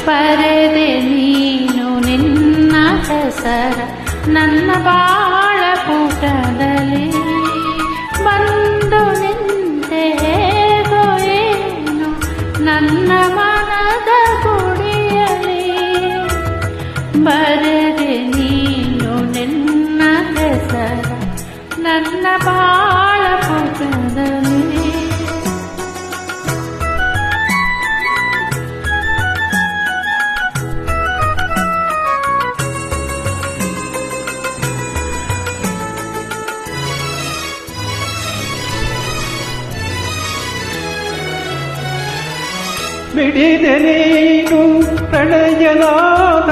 ಬರೆದೆ ನೀನು ನಿನ್ನ ಹೆಸರ ನನ್ನ ಬಾಳ ಪುಟದಲ್ಲಿ ಬಂದು ನಿಂತೆ ಹೇಗೋ ಏನು ನನ್ನ ಮನದ ಗುಡಿಯಲಿ ಬರೆದೆ ನೀನು ನಿನ್ನ ಹೆಸರ ನನ್ನ ಬಾಳ ಪುಟದಲ್ಲಿ ಬಿಡಿದೆ ನೀನು ಪ್ರಣಯನಾದ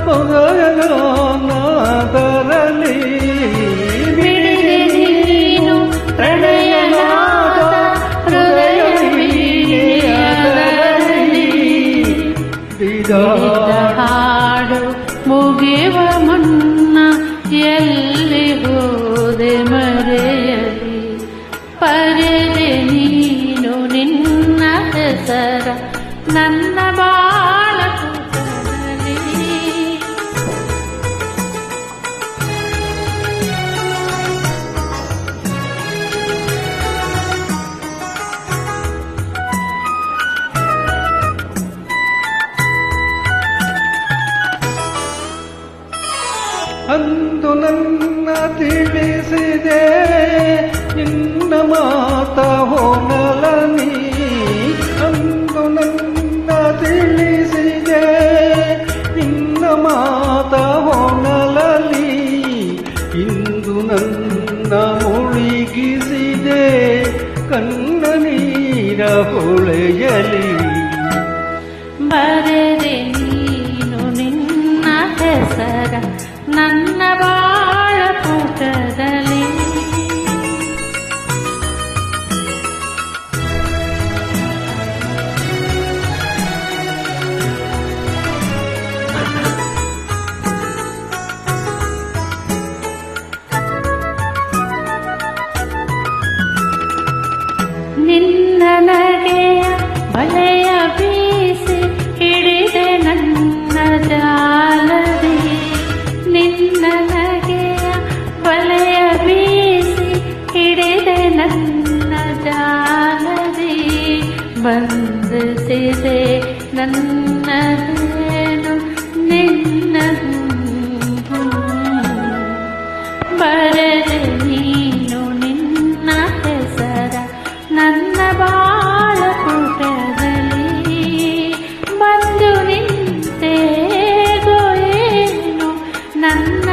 ಮೊದಲನಾದರಲ್ಲಿ ಬಿಡಿದೆ ನೀನು ಪ್ರಣಯನಾದ ಹೃದಯ ವೀಣೆಯದರಲ್ಲಿ ಹಾಡು ಮುಗಿಯುವ ಮುನ್ನ ಎಲ್ಲಿ ಹೋದೆ ಮರೆಯಲಿ ಪರೆದೆ ನೀನು ನಿನ್ನ ಹೆಸರ ನನ್ನ ಬಾಳ ಪುಟದಲ್ಲಿ ಅಂದು ನನ್ನ ತಿಳಿಸಿದೆ ನಿನ್ನ ಮಾತ ಹೊನಲನಿ ಅಂದು ನನ್ನ ತಿಳಿಸಿದೆ ನಿನ್ನ ಮಾತ ಹೊನಲಲಿ ಇಂದು ನನ್ನ ಮುಳುಗಿಸಿದೆ ಕಣ್ಣ ನೀರ ಹೊಳೆಯಲಿ ಬರೆದೆ ನೀನು ನಿನ್ನ ಹೆಸರ ನನ್ನ ಬಾಳ ಪುಟದಲ್ಲಿ ನಿನ್ನ ನಡೆಯ ಬಲೆಯ ಬೀಸಿ ಹಿಡಿದೆ ನನ್ನ ಜಾಲದಿ ನಿನ್ನ ನಡೆಯ ಬಲೆಯ ಬೀಸಿ ಹಿಡಿದೆ ನನ್ನ ಜಾಲದಿ ಬಂಧಿಸಿದೆ ನನ್ನದೇನು ನಿನ್ನ ಬರೆದೆ ನೀನು ನಿನ್ನ ಹೆಸರ ನನ್ನ ಬಾಳ ಪುಟದಲ್ಲಿ ಬಂದು ನಿಂತೆ ಏನು ನನ್ನ